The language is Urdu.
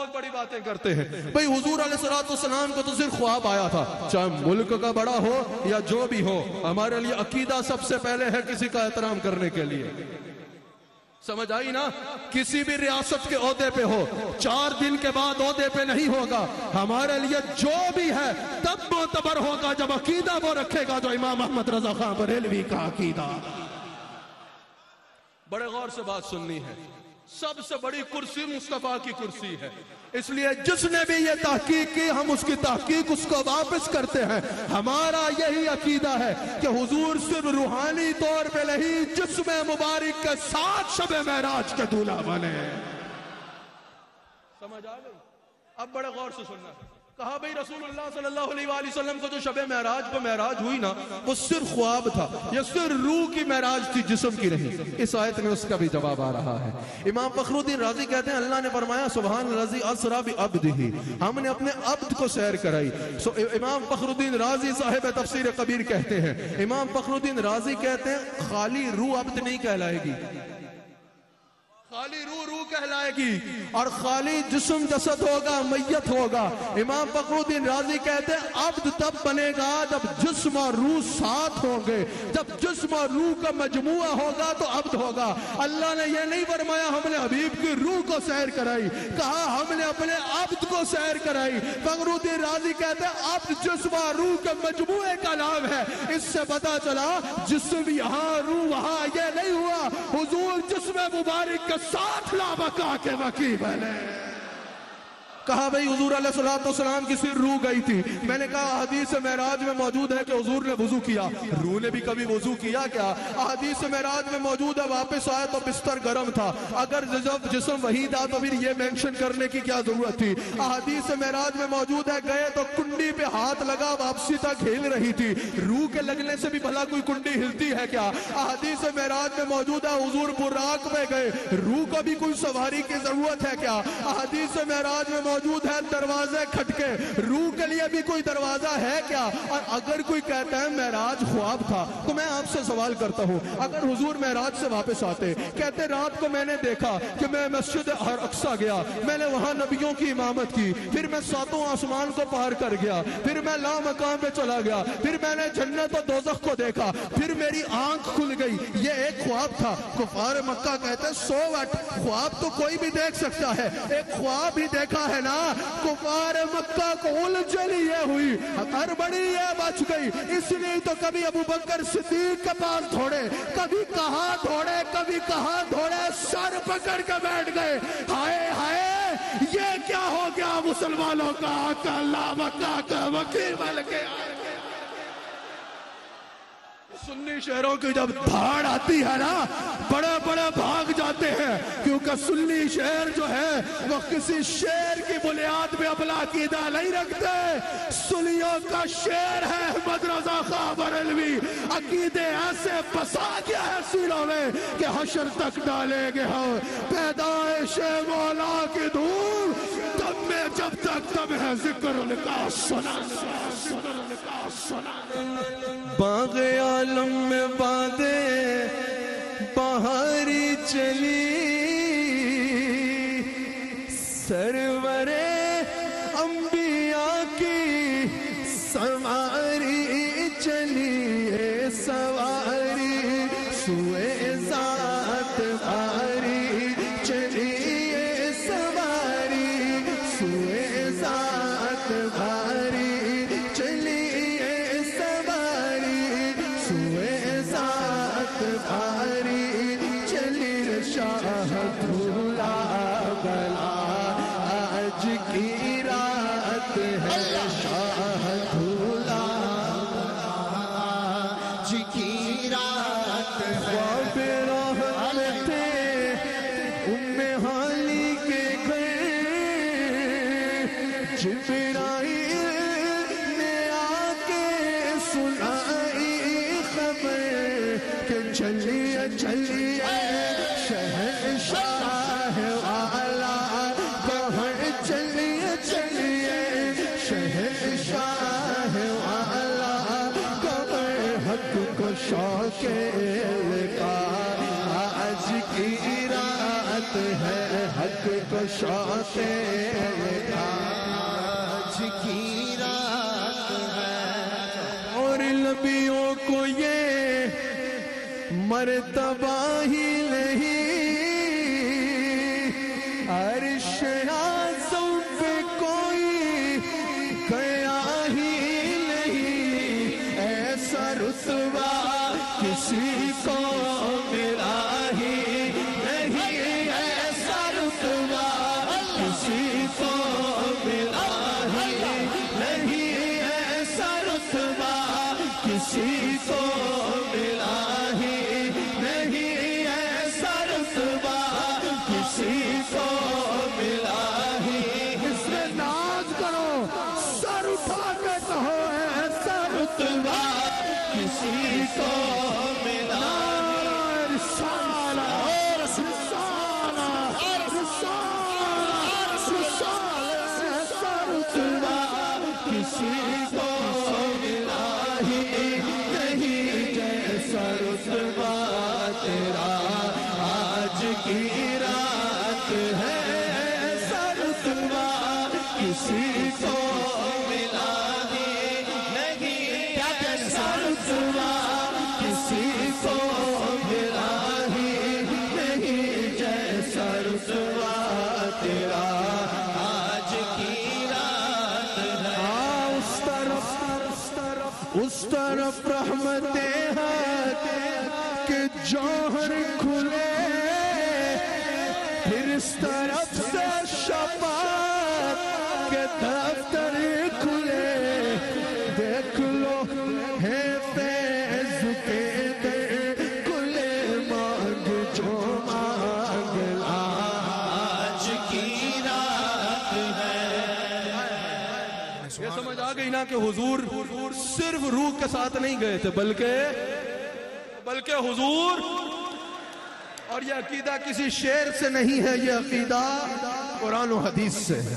لوگ بڑی باتیں کرتے ہیں. بھئی حضور علیہ السلام کو تو صرف خواب آیا تھا, چاہے ملک کا بڑا ہو یا جو بھی ہو, ہمارے لیے عقیدہ سب سے پہلے ہے کسی کا احترام کرنے کے لیے. سمجھ آئی نا؟ کسی بھی ریاست کے عہدے پہ ہو, 4 دن کے بعد عہدے پہ نہیں ہوگا. ہمارے لیے جو بھی ہے تب معتبر ہوگا جب عقیدہ وہ رکھے گا جو امام احمد رضا خان بریلوی کا عقیدہ. بڑے غور سے بات سننی ہے. سب سے بڑی کرسی مصطفیٰ کی کرسی ہے, اس لیے جس نے بھی یہ تحقیق کی ہم اس کی تحقیق اس کو واپس کرتے ہیں. ہمارا یہی عقیدہ ہے کہ حضور صرف روحانی طور پہ نہیں, جسم مبارک کے ساتھ شب معراج کے دولہا بنے. سمجھ آ گئی؟ اب بڑے غور سے سننا. کہا بھئی رسول اللہ صلی اللہ علیہ وآلہ وسلم کو جو شب معراج پہ معراج ہوئی نا, وہ صرف خواب تھا, یہ صرف روح کی معراج تھی, جسم کی نہیں. اس آیت میں اس کا بھی جواب آ رہا ہے. امام فخر الدین رازی کہتے ہیں اللہ نے فرمایا سبحان الذی اسری بعبدہ, ہم نے اپنے عبد کو سیر کرائی. امام فخر الدین رازی صاحب تفسیر کبیر کہتے ہیں, امام فخر الدین رازی کہتے ہیں خالی روح عبد نہیں کہلائے گی, خالی روح کہلائے گی, اور خالی جسم جسد ہوگا, میت ہوگا. امام فخر الدین رازی کہتے ہیں عبد تب بنے گا جب جسم اور روح ساتھ ہوں گے, جب جسم اور روح کا مجموعہ ہوگا تو عبد ہوگا. اللہ نے یہ نہیں فرمایا ہم نے حبیب کی روح کو سیر کرائی, کہا ہم نے اپنے عبد کو سیر کرائی. فخر الدین رازی کہتے ہیں عبد جسم اور روح کے مجموعے کا نام ہے. اس سے پتا چلا جسم یہاں روح وہاں, یہ نہیں ہوا. حضور جسم مبارک کے ساتھ لابقا کے وکیل بنے. کہا بھئی حضور علیہ السلام کی صرف روح گئی تھی. میں نے کہا حدیث معراج میں موجود ہے کہ حضور نے وضو کیا, روح نے بھی کبھی وضو کیا کیا؟ حدیث معراج میں موجود ہے واپس آئے تو بستر گرم تھا. اگر جسم وہی تھا تو پھر یہ مینشن کرنے کی کیا ضرورت تھی؟ حدیث معراج میں موجود ہے گئے تو کنڈی پہ ہاتھ لگا, واپسی تک ہل رہی تھی. روح کے لگنے سے بھی بھلا کوئی کنڈی ہلتی ہے کیا؟ حدیث معراج میں موجود ہے حضور براق میں گئے, روح کو بھی کوئی سواری کی ضرورت ہے کیا؟ حدیث معراج میں موجود ہے دروازے کھٹکے, روح کے لیے بھی کوئی دروازہ ہے کیا؟ اور اگر کوئی کہتا ہے معراج خواب تھا تو میں آپ سے سوال کرتا ہوں, اگر حضور معراج سے واپس آتے کہتے رات کو میں نے دیکھا کہ میں مسجد اقصی گیا, میں نے وہاں نبیوں کی امامت کی, پھر میں 7 آسمان کو پار کر گیا, پھر میں لا مقام پہ چلا گیا, پھر میں نے جنت و دوزخ کو دیکھا, پھر میری آنکھ کھل گئی, یہ ایک خواب تھا. کفار مکہ کہتے 100 وٹ خواب تو کوئی بھی دیکھ سکتا ہے, ایک خواب ہی دیکھا ہے نا. کفار مکہ کو الجھن یہ ہوئی, ہڑبڑی یہ بچ گئی. اس لیے تو کبھی ابو بکر صدیق کے پاس دوڑے, کبھی کہاں دوڑے, کبھی کہاں دوڑے, سر پکڑ کے بیٹھ گئے. ہائے ہائے یہ کیا ہو گیا مسلمانوں کا آقا اللہ مکہ کا وکیل بن کے آئے. سنی شہروں کی جب دھاڑ آتی ہے نا, بڑے بڑے بھاگ جاتے ہیں, کیونکہ سنی شہر جو ہے وہ کسی شعر کی بنیاد پہ اپنا عقیدہ نہیں رکھتے. سنیوں کا شعر ہے احمد رضا خان بریلوی, عقیدے ایسے بسا گیا ہے سینوں میں کہ حشر تک ڈالیں گے ہم. پیدائش مولا کی دھوم تب میں جب تک تب ہے ذکر ان کا سنا, باغ عالم میں بادیں بہاری چلی, سرور انبیاء کی سواری چلی, سواری سوئے ذات باری چلی, سواری سوئے ذات باری چلی, سواری سوئے ذات باری چلی. شاہ دھولا بلا آج کی رات ہے, شاہ دھولا آج کی رات ہے. خواب راحت ام حالی کے گھر جبرائیل نے آ کے سنائی خبر کہ چلیے چلیے شہنشاہ والا کہاں, چلیے چلیے شہنشاہ والا کہاں. حق کو شوق کا آج کی رات ہے, حق کو شوق نبیوں کو یہ مرتبہ ہی نہیں، عرش اعظم پہ کوئی گیا ہی نہیں، ایسا رتبہ کسی کو ملا ہی نہیں، ایسا رتبہ کسی کو ملا ہی نہیں، ایسا رتبہ کسی کو ملا ہی نہیں، ایسا رتبہ کسی کو ملا ہی۔ اس میں ناز کرو، سر اٹھا کے کہو ایسا رتبہ کسی کو ملا ہی۔ رسالہ رسالہ رسالہ ایسا رتبہ کسی کو ملا ہی نہیں، جیسا رتبہ تیرا آج کی رات ہے، ایسا رتبہ کسی کو ملا ہی نہیں، ایسا رتبہ کسی کو ملا ہی نہیں، جیسا رتبہ تیرا آج کی رات ہے۔ اس طرف رحمتیں ہیں کہ جوہر کھلے، پھر اس طرف سے شفاعت کے دفتر کھلے، دیکھ لو ہے فیض کے در کھلے، مانگ جو مانگ لا، آج کی رات ہے۔ یہ سمجھ آ گئی نا کہ حضور صرف روح کے ساتھ نہیں گئے تھے، بلکہ حضور، اور یہ عقیدہ کسی شعر سے نہیں ہے، یہ عقیدہ قرآن و حدیث سے ہے۔